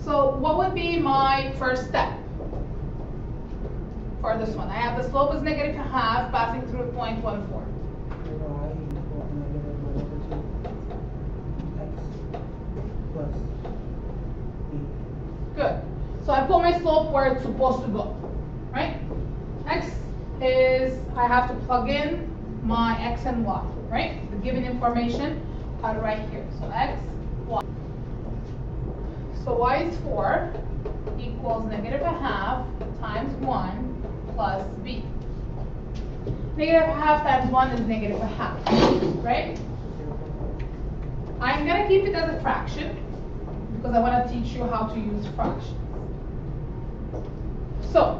So what would be my first step for this one? I have the slope is negative half passing through point 1, 4. Y equals negative 1 over 2 x plus b. Good. So I put my slope where it's supposed to go, right? X is, I have to plug in my x and y, right? The given information are right here. So x, y. So y is 4 equals negative a half times 1 plus b. Negative a half times 1 is negative a half, right? I'm going to keep it as a fraction because I want to teach you how to use fractions. So,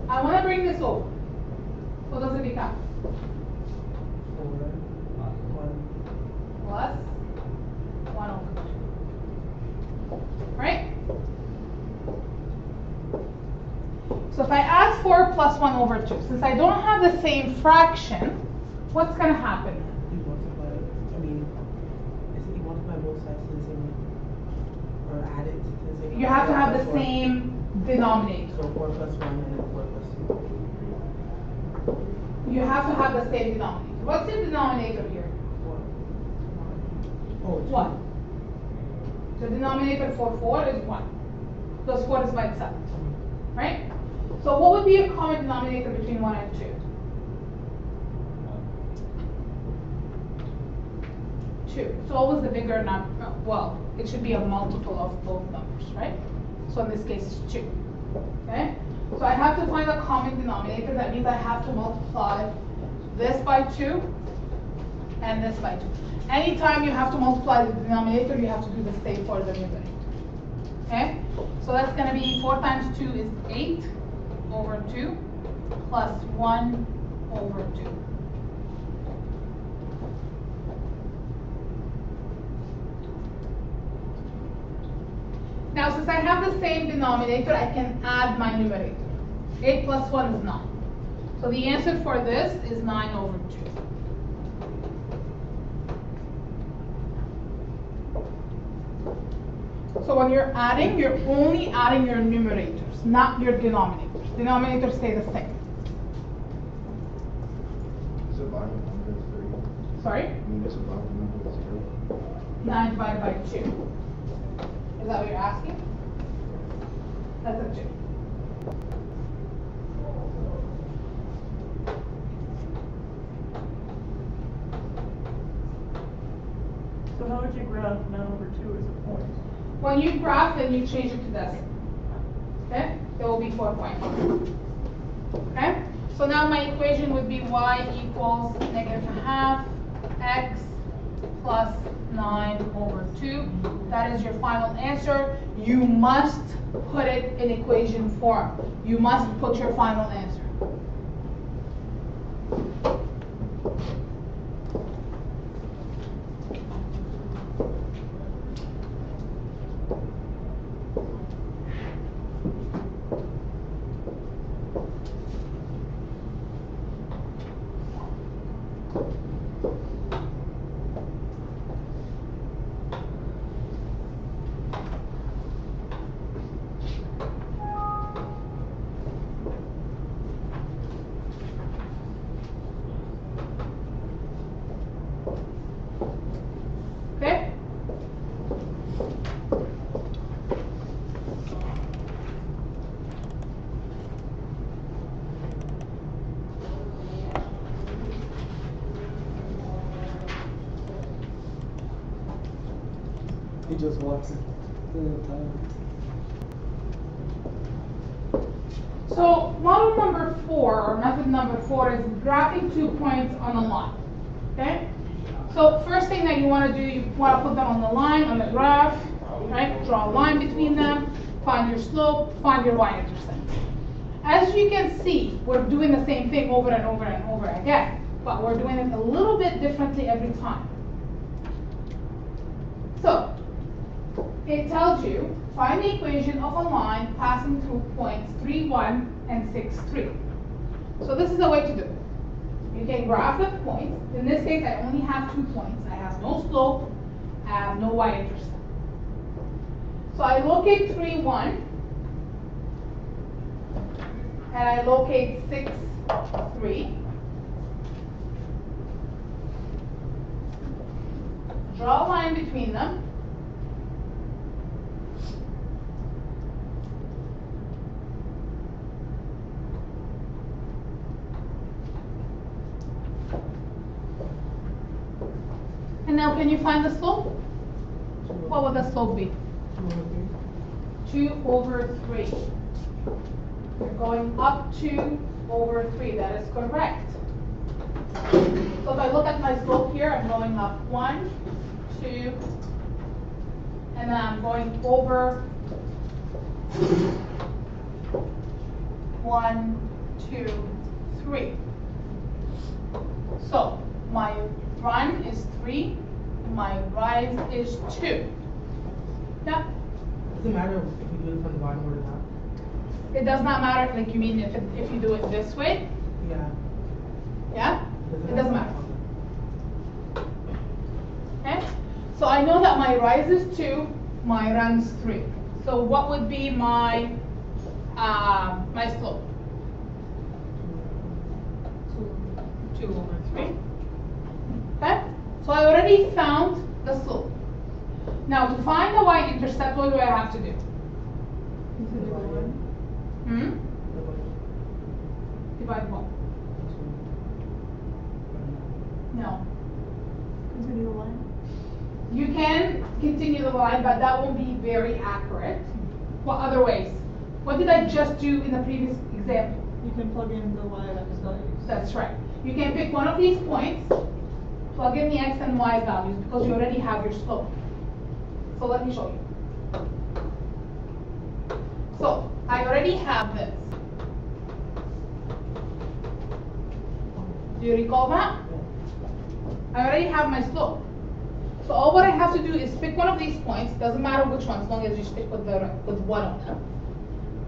I want to bring this over. What does it become? 4 1 Plus 1 over 2. Right? So if I add 4 plus 1 over 2, since I don't have the same fraction, what's going to happen? You multiply, I mean, is it you multiply both sides to the same way? Or add it to the same? You have to have the 4. same denominator. So 4 plus 1 and then 4 plus 2. You have to have the same denominator. What's the denominator here? 4. Oh, 2. 1. The denominator for 4 is 1. Because 4 is by itself. Right? So what would be a common denominator between 1 and 2? 2. So what was the bigger number? Well, it should be a multiple of both numbers, right? So in this case, it's 2. Okay? So I have to find a common denominator. That means I have to multiply this by 2 and this by 2. Anytime you have to multiply the denominator, you have to do the same for the numerator. Okay? So that's going to be 4 times 2 is 8 over 2 plus 1 over 2. Now, since I have the same denominator, I can add my numerator. 8 plus 1 is 9. So the answer for this is 9 over 2. So when you're adding, you're only adding your numerators, not your denominators. Denominators stay the same. Is it divided number is 3? Sorry? I mean, is it divided number is 0? 9 divided by 2. Is that what you're asking? That's a 2. So how would you graph 9 over 2 as a point? When you graph, then you change it to decimal. Okay? It will be 4.5. Okay? So now my equation would be y equals negative a half x plus 9 over 2. That is your final answer. You must put it in equation form. You must put your final answer. Okay? He just walks it the time. So model number 4, or method number 4, is graphing 2 points on a line. Okay? So first thing that you want to do, you want to put them on the line, on the graph, right? Draw a line between them, find your slope, find your y-intercept. As you can see, we're doing the same thing over and over and over again, but we're doing it a little bit differently every time. So it tells you, find the equation of a line passing through points 3, 1 and 6, 3. So this is the way to do it. You can graph the points. In this case, I only have 2 points. I have no slope, I have no y-intercept. So I locate 3, 1, and I locate 6, 3. Draw a line between them. And now can you find the slope? What would the slope be? 2 over 3. You're going up 2 over 3. That is correct. So if I look at my slope here, I'm going up 1, 2, and then I'm going over 1, 2, 3. So my run is 3, my rise is 2. Yeah? Does it matter if you do it from the bottom or the top? It does not matter, like you mean if you do it this way? Yeah. Yeah? It doesn't matter. Okay? So I know that my rise is 2, my run's 3. So what would be my my slope? 2 over 3. Okay? So I already found the slope. Now to find the y-intercept, what do I have to do? Divide what? No. Continue the line. You can continue the line, but that won't be very accurate. What other ways? What did I just do in the previous example? You can plug in the y-axis values. That's right. You can pick one of these points, plug in the x and y values because you already have your slope. So let me show you. So I already have this. Do you recall that? I already have my slope. So all what I have to do is pick one of these points, doesn't matter which one, as long as you stick with one of them,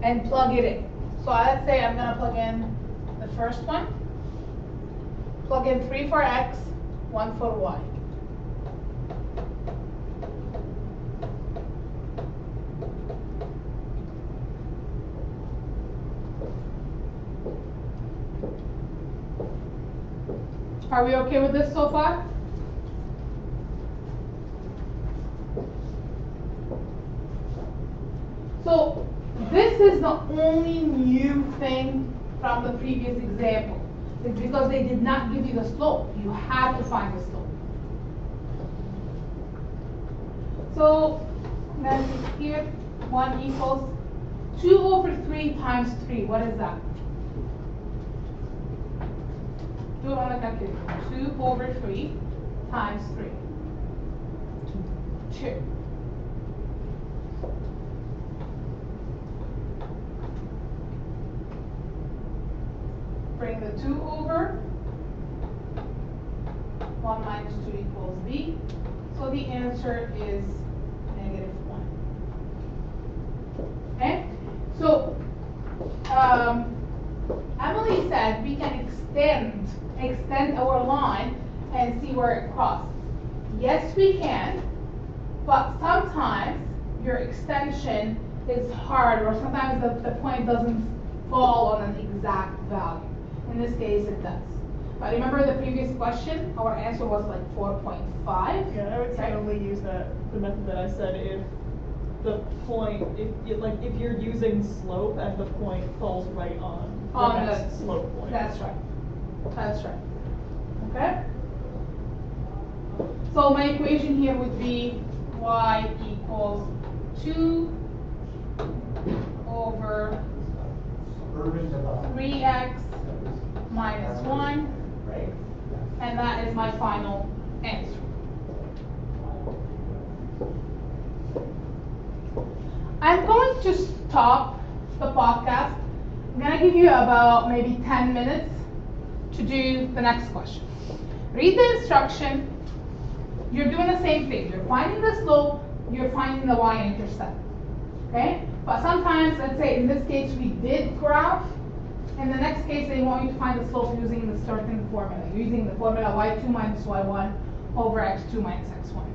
and plug it in. So let's say I'm gonna plug in the first one. Plug in 3 for x, 1 for y. Are we okay with this so far? So this is the only new thing from the previous example. It's because they did not give you the slope. You had to find the slope. So then here 1 equals 2 over 3 times 3. What is that? Do it on the calculator. 2 over 3 times 3. 2. Bring the 2 over. 1 minus 2 equals b. So the answer is -1. Okay? So Emily said we can extend our line and see where it crosses. Yes, we can, but sometimes your extension is hard, or sometimes the point doesn't fall on an exact value. In this case, it does. But remember the previous question, our answer was like 4.5. Yeah, I would say right? only use the method that I said if the point, if you're using slope and the point falls right on the next slope point. That's right. That's right. Okay? So my equation here would be y equals 2 over 3x minus 1, and that is my final answer. I'm going to stop the podcast. I'm going to give you about maybe 10 minutes to do the next question. Read the instruction. You're doing the same thing. You're finding the slope, you're finding the y-intercept. Okay? But sometimes, let's say in this case, we did graph In the next case, they want you to find the slope using the certain formula, using the formula y2 minus y1 over x2 minus x1.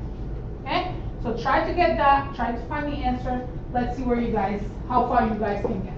Okay? So try to get that, try to find the answer. Let's see where you guys, how far you guys can get.